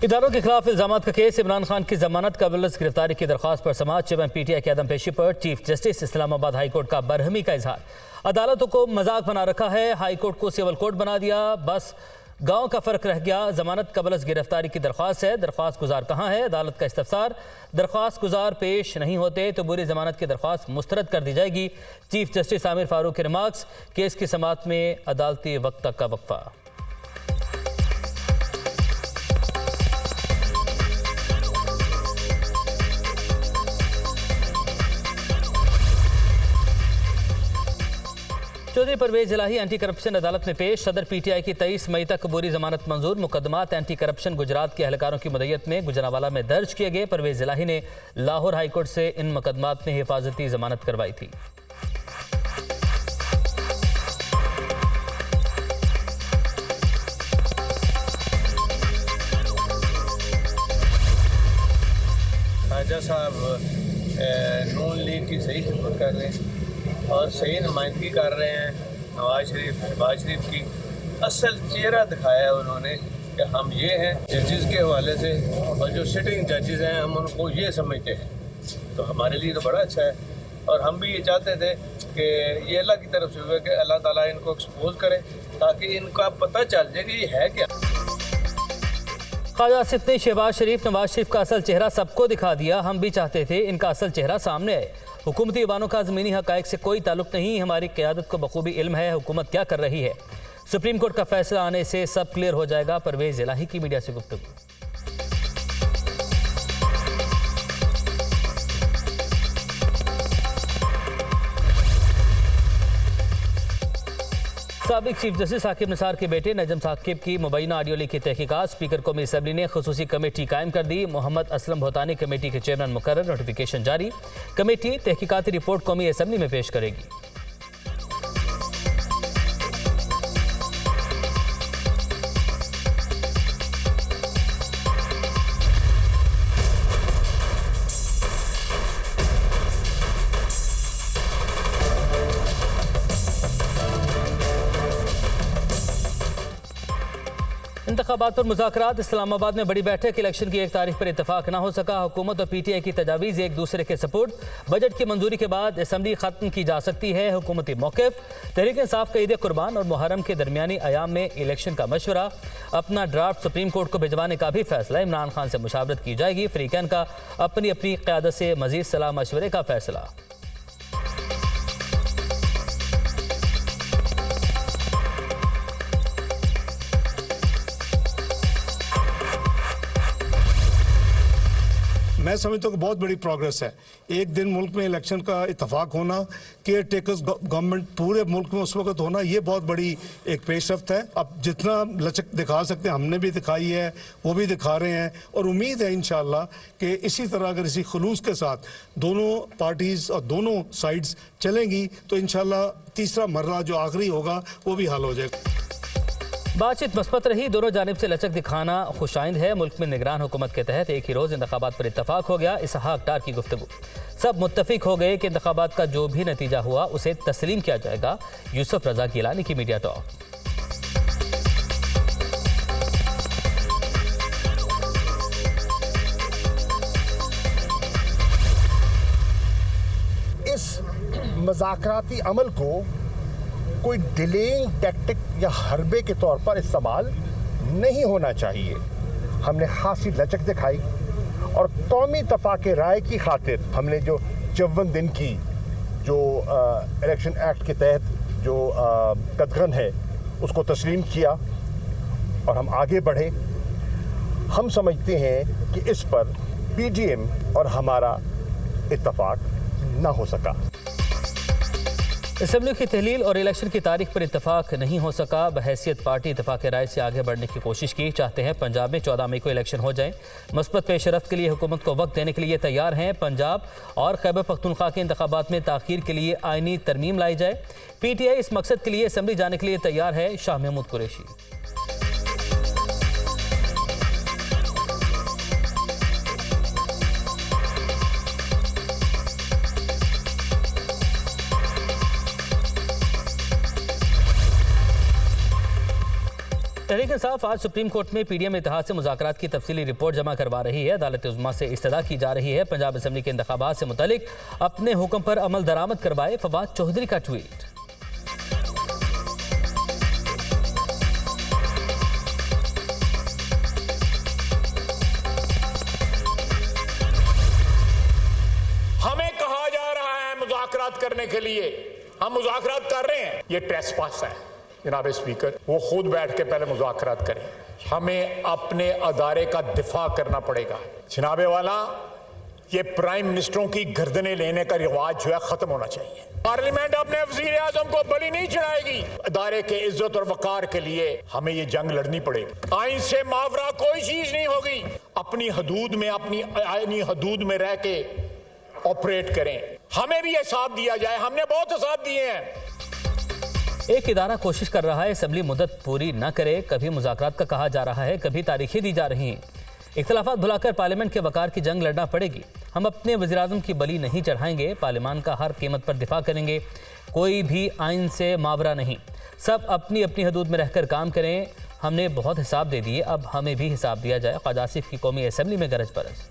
इदारों के खिलाफ इल्जाम का केस, इमरान खान की जमानत कबल गिरफ्तारी की दरख्वास्त पर समाअत। चेयरमैन PTI के अदम पेशी पर chief justice Islamabad high court का बरहमी का इजहार। अदालतों को मजाक बना रखा है, हाई कोर्ट को सिविल कोर्ट बना दिया, बस गांव का फर्क रह गया। जमानत कबल गिरफ्तारी की दरख्वास्त है, दरख्वास्त गुजार कहाँ है? अदालत का इस्तफसार, दरख्वास्त गुजार पेश नहीं होते तो बुरी जमानत की दरख्वास्त मुस्तरद कर दी जाएगी। चीफ जस्टिस आमिर फारूक के रिमार्क्स। केस की समाअत में अदालती वक्त तक का वक्फा। चौधरी परवेज इलाही एंटी करप्शन अदालत में पेश। सदर PTI की 23 मई तक बुरी जमानत मंजूर। मुकदमात एंटी करप्शन गुजरात के एहलकारों की मदयत में गुजरांवाला में दर्ज किए गए। परवेज इलाही ने लाहौर हाई कोर्ट से इन मुकदमात में हिफाजती जमानत करवाई थी। खाजा साहब नून लीग की सही खिदमत कर रहे हैं और सही नुमाइंदगी कर रहे हैं नवाज शरीफ की। असल चेहरा दिखाया है उन्होंने कि हम ये हैं जजेस के हवाले से, और जो सिटिंग जजेस हैं हम उनको ये समझते हैं, तो हमारे लिए तो बड़ा अच्छा है। और हम भी ये चाहते थे कि ये अल्लाह की तरफ से हुआ कि अल्लाह ताला इनको एक्सपोज करे ताकि इनका पता चल जाए कि ये है क्या। ख्वाजा आसिफ ने शहबाज शरीफ, नवाज शरीफ का असल चेहरा सबको दिखा दिया। हम भी चाहते थे इनका असल चेहरा सामने आए। हुकूमती ईवानों का ज़मीनी हक़ाइक़ से कोई ताल्लुक़ नहीं। हमारी क़यादत को बखूबी इल्म है हुकूमत क्या कर रही है। सुप्रीम कोर्ट का फैसला आने से सब क्लियर हो जाएगा। परवेज़ इलाही की मीडिया से गुफ्तगू। साबिक चीफ जस्टिस साकिब निसार के बेटे नजम साकिब की मुबैना ऑडियो लीक की तहकीकात। स्पीकर कौमी असम्बली ने खुसूसी कमेटी कायम कर दी। मोहम्मद असलम भोतानी कमेटी के चेयरमैन मुकर्रर। नोटिफिकेशन जारी। कमेटी तहकीकाती रिपोर्ट कौमी असम्बली में पेश करेगी। इंतखाबात पर मुज़ाकरात। इस्लामाबाद में बड़ी बैठक। इलेक्शन की 1 तारीख पर इत्तफाक न हो सका। हुकूमत और PTI की तजावीज़ एक दूसरे के सपोर्ट। बजट की मंजूरी के बाद असम्बली ख़त्म की जा सकती है। हुकूमती मौक़िफ़। तहरीक इंसाफ का ईद कुर्बान और मुहर्रम के दरमियानी अयाम में इलेक्शन का मशवरा। अपना ड्राफ्ट सुप्रीम कोर्ट को भिजवाने का भी फैसला। इमरान खान से मुशावरत की जाएगी। फ्रीकैन का अपनी अपनी क़यादत से मज़ीद सलाह मशवरे का फैसला। मैं समझता हूँ कि बहुत बड़ी प्रोग्रेस है। एक दिन मुल्क में इलेक्शन का इत्तेफाक होना, केयर टेकर्स गवर्नमेंट पूरे मुल्क में उस वक्त होना, ये बहुत बड़ी एक पेशरफ्त है। अब जितना लचक दिखा सकते हैं हमने भी दिखाई है, वो भी दिखा रहे हैं, और उम्मीद है इंशाअल्लाह कि इसी तरह अगर इसी खुलूस के साथ दोनों पार्टीज और दोनों साइड्स चलेंगी तो इंशाअल्लाह तीसरा मर्रा जो आखिरी होगा वो भी हल हो जाएगा। बातचीत मस्बत रही। दोनों जानिब से लचक दिखाना खुशाइंद है। मुल्क में निगरान हुकूमत के तहत एक ही रोज़ इंतखाबात पर इत्तफाक हो गया। इसहाक डार की गुफ्तगू। सब मुत्तफिक हो गए कि इंतखाबात का जो भी नतीजा हुआ उसे तस्लीम किया जाएगा। यूसुफ रजा गिलानी की मीडिया टॉक। इस मज़ाकराती अमल को कोई डिलेइंग टैक्टिक या हरबे के तौर पर इस्तेमाल नहीं होना चाहिए। हमने खासी लचक दिखाई और कौमी तफाक़ राय की खातिर हमने जो 54 दिन की जो इलेक्शन एक्ट के तहत जो कदगन है उसको तस्लीम किया और हम आगे बढ़े। हम समझते हैं कि इस पर PDM और हमारा इत्तफाक ना हो सका। असम्बली की तहलील और इलेक्शन की तारीख पर इत्तफाक नहीं हो सका। बहैसियत पार्टी इत्तफाक राय से आगे बढ़ने की कोशिश की। चाहते हैं पंजाब में 14 मई को इलेक्शन हो जाए। मस्बत पेशरफ्त के लिए हुकूमत को वक्त देने के लिए तैयार हैं। पंजाब और खैबर पख्तूनख्वा के इंतखाबात में ताख़ीर के लिए आइनी तरमीम लाई जाए। PTI इस मकसद के लिए असम्बली जाने के लिए तैयार है। शाह महमूद कुरैशी। तहरीक इंसाफ आज सुप्रीम कोर्ट में पीडीएम इत्तेहाद से मुज़ाकरात की तफसीली रिपोर्ट जमा करवा रही है। अदालत उज़्मा से इस्तदा की जा रही है पंजाब असम्बली के इंतखाबात से मुतल्लिक अपने हुक्म पर अमल दरामद करवाए। फवाद चौधरी का ट्वीट। हमें कहा जा रहा है मुज़ाकरात करने के लिए, हम मुज़ाकरात कर रहे हैं, ये ट्रेसपास है। जनाब स्पीकर, वो खुद बैठ के पहले मुज़ाकरात करें। हमें अपने अदारे का दिफा करना पड़ेगा। जनाबे वाला, ये प्राइम मिनिस्टरों की गर्दनें लेने का रिवाज जो है खत्म होना चाहिए। पार्लियामेंट अपने वज़ीर आज़म को बलि नहीं चढ़ाएगी। अदारे के इज्जत और वकार के लिए हमें ये जंग लड़नी पड़ेगी। आइन से मावरा कोई चीज नहीं होगी। अपनी हदूद में, अपनी आइनी हदूद में रह के ऑपरेट करें। हमें भी हिसाब दिया जाए, हमने बहुत हिसाब दिए हैं। एक इदारा कोशिश कर रहा है असम्बली मुद्दत पूरी न करे। कभी मुज़ाकरात का कहा जा रहा है, कभी तारीखें दी जा रही हैं। इख्तलाफात भुलाकर पार्लियामेंट के वकार की जंग लड़ना पड़ेगी। हम अपने वज़ीर-ए-आज़म की बलि नहीं चढ़ाएंगे। पार्लियामान का हर कीमत पर दिफा करेंगे। कोई भी आइन से मावरा नहीं। सब अपनी अपनी हदूद में रहकर काम करें। हमने बहुत हिसाब दे दिए, अब हमें भी हिसाब दिया जाए। ख्वाजा आसिफ की कौमी असम्बली में गरज बरस।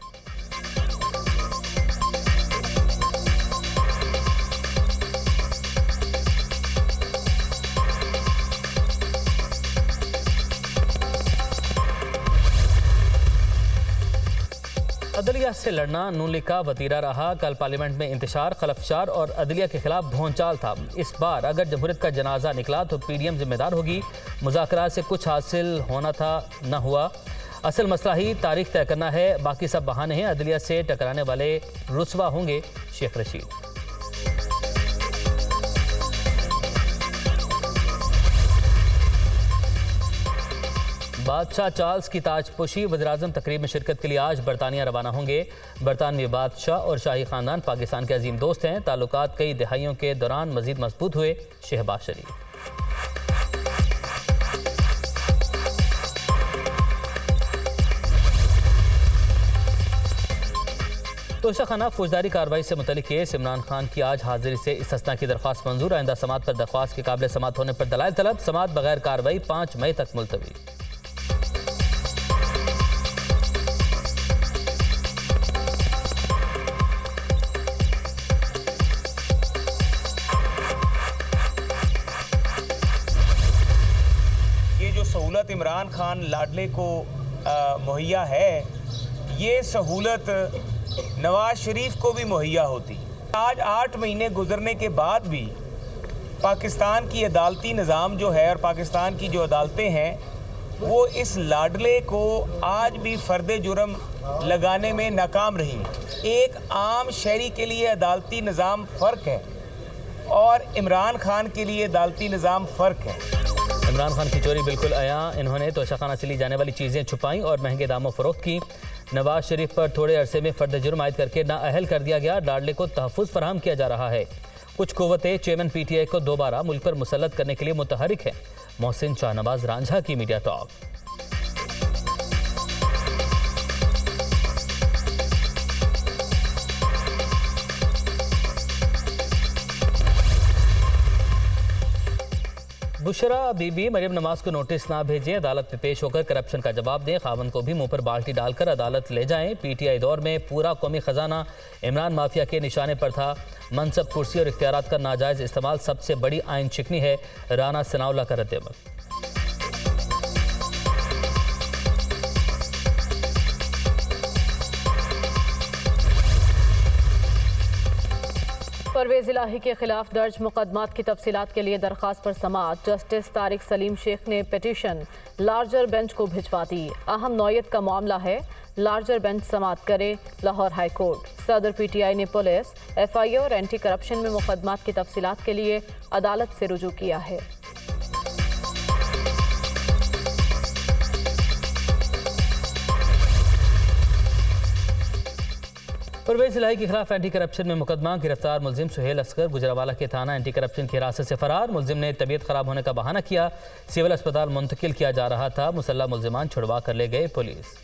अदलिया से लड़ना नून लीग का वतीरा रहा। कल पार्लियामेंट में इंतशार, खलफशार और अदलिया के खिलाफ भौंचाल था। इस बार अगर जमहूरियत का जनाजा निकला तो पीडीएम जिम्मेदार होगी। मुज़ाकरात से कुछ हासिल होना था, न हुआ। असल मसला ही तारीख तय करना है, बाकी सब बहाने हैं। अदलिया से टकराने वाले रुसवा होंगे। शेख रशीद। बादशाह चार्ल्स की ताजपोशी, वज़ीर-ए-आज़म तकरीब में शिरकत के लिए आज बरतानिया रवाना होंगे। बरतानवी बादशाह और शाही ख़ानदान पाकिस्तान के अजीम दोस्त हैं। ताल्लुकात कई दहाइयों के दौरान मज़ीद मजबूत हुए। शहबाज शरीफ। तोशाखाना फौजदारी कार्रवाई से मुतल्लिक केस, इमरान खान की आज हाजिरी से इस्तिस्ना की दरख्वास्त मंजूर। आइंदा समात पर दरख्वास्त के काबिल समात होने पर दलाइल तलब। समात बगैर कार्रवाई 5 मई तक मुलतवी। सहूलत इमरान खान लाडले को मुहैया है, ये सहूलत नवाज शरीफ को भी मुहैया होती। आज 8 महीने गुजरने के बाद भी पाकिस्तान की अदालती निज़ाम जो है और पाकिस्तान की जो अदालतें हैं वो इस लाडले को आज भी फ़र्द जुर्म लगाने में नाकाम रही। एक आम शहरी के लिए अदालती निज़ाम फ़र्क है और इमरान खान के लिए अदालती निज़ाम फ़र्क है। इमरान खान की चोरी बिल्कुल आया। इन्होंने तोशाखाना से ली जाने वाली चीज़ें छुपाई और महंगे दामों फरोख्त की। नवाज शरीफ पर थोड़े अरसे में फर्द जुर्म आयद करके नाअहल कर दिया गया। लाडले को तहफ़्फ़ुज़ फराहम किया जा रहा है। कुछ कुव्वतें चेयरमैन पीटीआई को दोबारा मुल्क पर मुसल्लत करने के लिए मुतहरिक है। मोहसिन शाहनवाज रांझा की मीडिया टॉक। बुशरा बीबी मरियम नवाज को नोटिस ना भेजें, अदालत में पेश होकर करप्शन का जवाब दें। खावन को भी मुंह पर बाल्टी डालकर अदालत ले जाएं। पीटीआई दौर में पूरा कौमी खजाना इमरान माफिया के निशाने पर था। मनसब, कुर्सी और इख्तियारात का नाजायज इस्तेमाल सबसे बड़ी आइन शिकनी है। राना सनाउल्लाह का रद्द-ए-अमल। परवेज़ इलाही के खिलाफ दर्ज मुकदमात की तफसीलात के लिए दरख्वास्त पर समाअत। जस्टिस तारिक सलीम शेख ने पिटीशन लार्जर बेंच को भिजवा दी। अहम नौयत का मामला है, लार्जर बेंच समाअत करे। Lahore high court. सदर पीटीआई ने पुलिस, एफआईए और एंटी करप्शन में मुकदमात की तफसीलात के लिए अदालत से रुजू किया है। परवेज़ इलाही के खिलाफ एंटी करप्शन में मुकदमा। गिरफ्तार मुलजिम सुहेल असगर गुजरावाला के थाना एंटी करप्शन की हिरासत से फरार। मुलजिम ने तबीयत खराब होने का बहाना किया। सिविल अस्पताल मुंतकिल किया जा रहा था। मुसल्लह मुलजिमान छुड़वा कर ले गए पुलिस।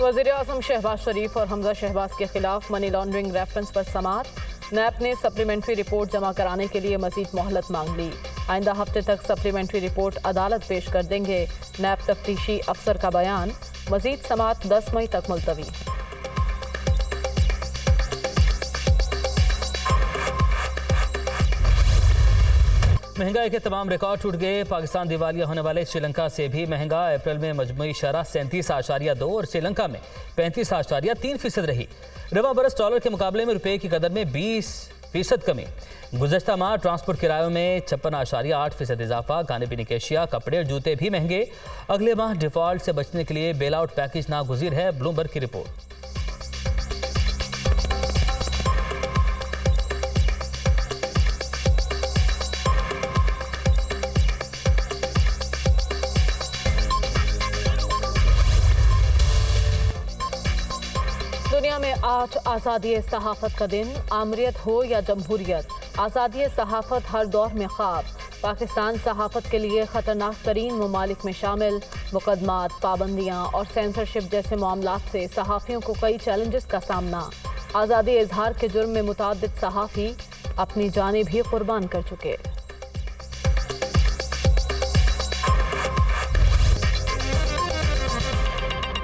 वज़ीर आज़म शहबाज शरीफ और हमजा शहबाज के खिलाफ मनी लॉन्ड्रिंग रेफरेंस पर समाअत। नैब ने सप्लीमेंट्री रिपोर्ट जमा कराने के लिए मजीद मोहलत मांग ली। आइंदा हफ्ते तक सप्लीमेंट्री रिपोर्ट अदालत पेश कर देंगे। नैब तफ्तीशी अफसर का बयान। मजीद समाअत 10 मई तक मुलतवी। महंगाई के तमाम रिकॉर्ड टूट गए। पाकिस्तान दिवालिया होने वाले श्रीलंका से भी महंगा। अप्रैल में मजमूई शरह 37.2 और श्रीलंका में 35.3% रही। रवा बरस डॉलर के मुकाबले में रुपए की कदर में 20% कमी। गुज़श्ता माह ट्रांसपोर्ट किरायों में 56.8% इजाफा। खाने पीने की अशिया, कपड़े और जूते भी महंगे। अगले माह डिफॉल्ट से बचने के लिए बेल आउट पैकेज नागुज़ीर है, ब्लूमबर्ग की रिपोर्ट। दुनिया में आज आज़ादी सहाफ़त का दिन। आमरीत हो या जमहूरियत, आज़ादी सहाफ़त हर दौर में ख्वाब। पाकिस्तान सहाफ़त के लिए ख़तरनाक तरीन ममालिक में शामिल। मुकदमात, पाबंदियाँ और सेंसरशिप जैसे मामलात से सहाफ़ियों को कई चैलेंजेस का सामना। आज़ादी इजहार के जुर्म में मुतअद्दिद सहाफ़ी अपनी जानें भी कुर्बान कर चुके।